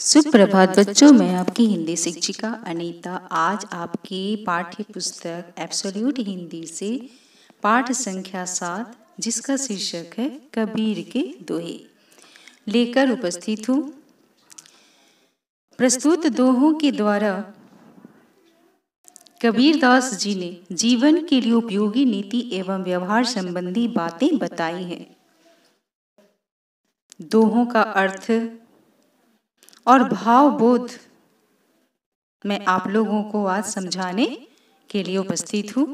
सुप्रभात बच्चों, मैं आपकी हिंदी शिक्षिका अनीता आज आपकी पाठ्य पुस्तक एब्सोल्यूट हिंदी से पाठ संख्या 7 जिसका शीर्षक है कबीर के दोहे लेकर उपस्थित हूँ। प्रस्तुत दोहों के द्वारा कबीरदास जी ने जीवन के लिए उपयोगी नीति एवं व्यवहार संबंधी बातें बताई हैं। दोहों का अर्थ और भाव बोध मैं आप लोगों को आज समझाने के लिए उपस्थित हूँ।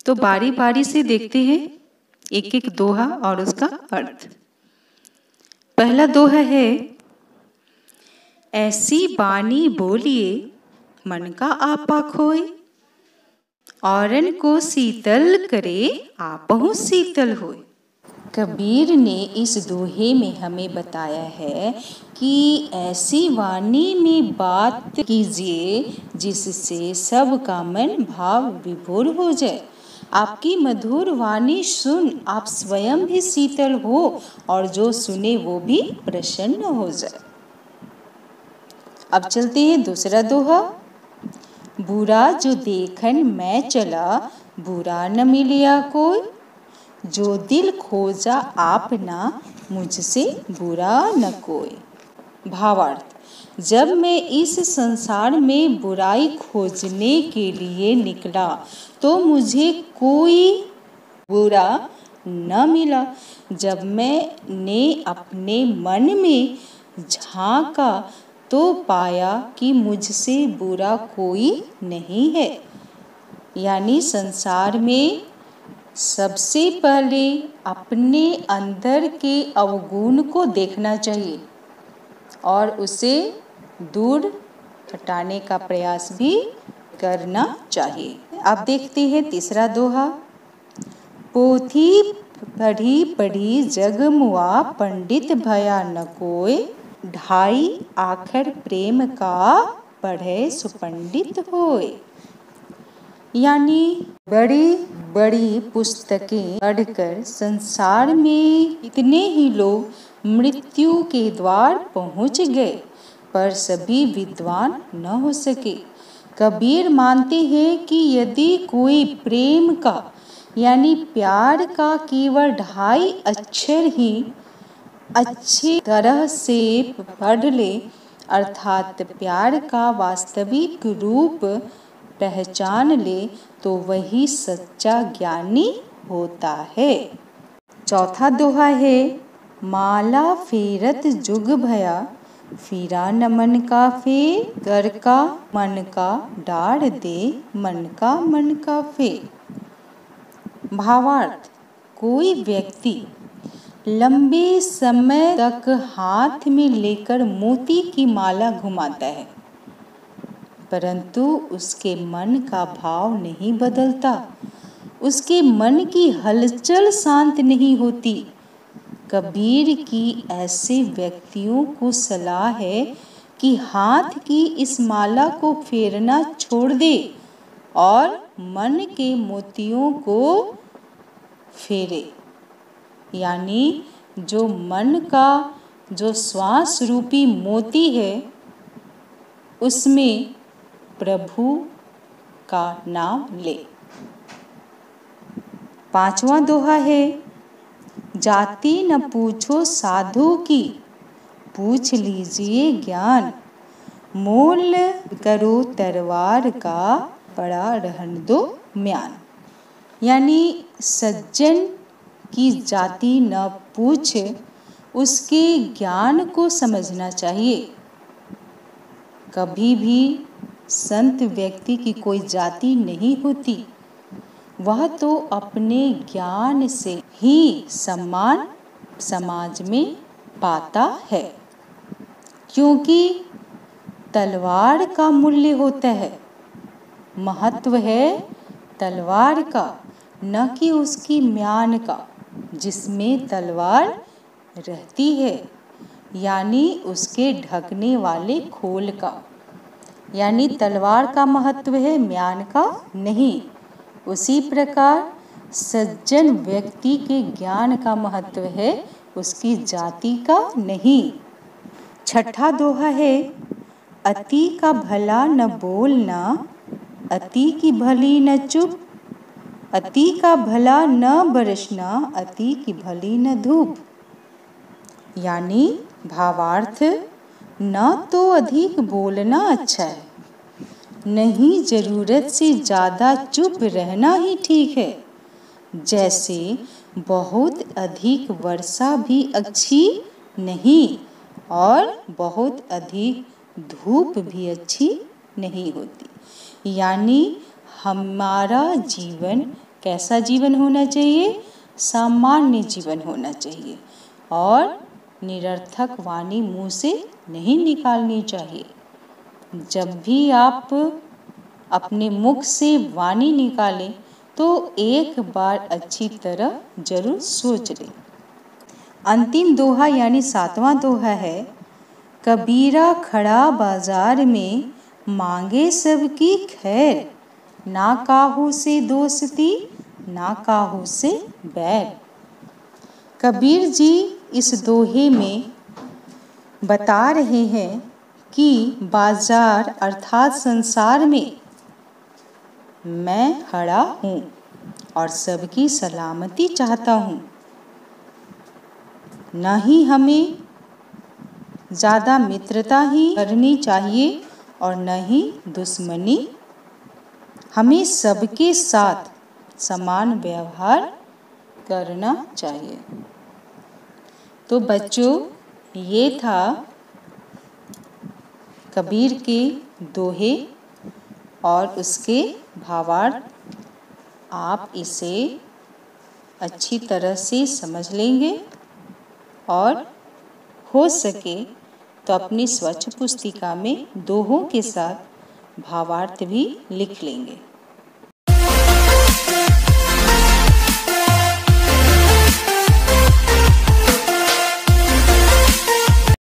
तो बारी बारी से देखते हैं एक एक दोहा और उसका अर्थ। पहला दोहा है, ऐसी बानी बोलिए मन का आपा खोए, औरन को शीतल करे आपहु शीतल होए। कबीर ने इस दोहे में हमें बताया है कि ऐसी वाणी में बात कीजिए जिससे सबका मन भाव विभोर हो जाए। आपकी मधुर वाणी सुन आप स्वयं भी शीतल हो और जो सुने वो भी प्रसन्न हो जाए। अब चलते हैं दूसरा दोहा। बुरा जो देखन मैं चला बुरा न मिलिया कोई, जो दिल खोजा आपना मुझसे बुरा न कोई। भावार्थ, जब मैं इस संसार में बुराई खोजने के लिए निकला तो मुझे कोई बुरा न मिला। जब मैंने अपने मन में झांका तो पाया कि मुझसे बुरा कोई नहीं है। यानी संसार में सबसे पहले अपने अंदर के अवगुण को देखना चाहिए और उसे दूर हटाने का प्रयास भी करना चाहिए। अब देखते हैं तीसरा दोहा। पोथी पढ़ी पढ़ी जग मुआ पंडित भया न कोय, ढाई आखर प्रेम का पढ़े सुपंडित होए। यानी बड़ी बड़ी पुस्तकें पढ़कर संसार में इतने ही लोग मृत्यु के द्वार पहुंच गए पर सभी विद्वान न हो सके। कबीर मानते हैं कि यदि कोई प्रेम का यानी प्यार का केवल 2.5 अक्षर ही अच्छी तरह से पढ़ ले अर्थात प्यार का वास्तविक रूप पहचान ले तो वही सच्चा ज्ञानी होता है। चौथा दोहा है, माला फेरत जुग भया फिरा न मन का फेर, कर का मन का डार दे मन का फेर। भावार्थ, कोई व्यक्ति लंबे समय तक हाथ में लेकर मोती की माला घुमाता है परंतु उसके मन का भाव नहीं बदलता, उसके मन की हलचल शांत नहीं होती। कबीर की ऐसे व्यक्तियों को सलाह है कि हाथ की इस माला को फेरना छोड़ दे और मन के मोतियों को फेरे। यानी जो मन का जो श्वास रूपी मोती है उसमें प्रभु का नाम ले। पांचवा दोहा है, जाति न पूछो साधु की पूछ लीजिए ज्ञान, मोल करो तरवार का पड़ा रहन दो म्यान। यानी सज्जन की जाति न पूछ उसके ज्ञान को समझना चाहिए। कभी भी संत व्यक्ति की कोई जाति नहीं होती, वह तो अपने ज्ञान से ही सम्मान समाज में पाता है। क्योंकि तलवार का मूल्य होता है, महत्व है तलवार का न कि उसकी म्यान का जिसमें तलवार रहती है, यानी उसके ढकने वाले खोल का। यानी तलवार का महत्व है, म्यान का नहीं। उसी प्रकार सज्जन व्यक्ति के ज्ञान का महत्व है, उसकी जाति का नहीं। छठा दोहा है, अति का भला न बोलना, अति की भली न चुप, अति का भला न बरसना, अति की भली न धूप। यानी भावार्थ, न तो अधिक बोलना अच्छा है, नहीं ज़रूरत से ज़्यादा चुप रहना ही ठीक है। जैसे बहुत अधिक वर्षा भी अच्छी नहीं और बहुत अधिक धूप भी अच्छी नहीं होती। यानी हमारा जीवन कैसा जीवन होना चाहिए? सामान्य जीवन होना चाहिए और निरर्थक वाणी मुँह से नहीं निकालनी चाहिए। जब भी आप अपने मुख से वाणी निकालें तो एक बार अच्छी तरह जरूर सोच लें। अंतिम दोहा यानी सातवां दोहा है, कबीरा खड़ा बाजार में मांगे सबकी खैर, ना काहू से दोस्ती ना काहू से बैर। कबीर जी इस दोहे में बता रहे हैं कि बाजार अर्थात संसार में मैं खड़ा हूँ और सबकी सलामती चाहता हूँ। न ही हमें ज़्यादा मित्रता ही करनी चाहिए और न ही दुश्मनी। हमें सबके साथ समान व्यवहार करना चाहिए। तो बच्चों, ये था कबीर के दोहे और उसके भावार्थ। आप इसे अच्छी तरह से समझ लेंगे और हो सके तो अपनी स्वच्छ पुस्तिका में दोहों के साथ भावार्थ भी लिख लेंगे।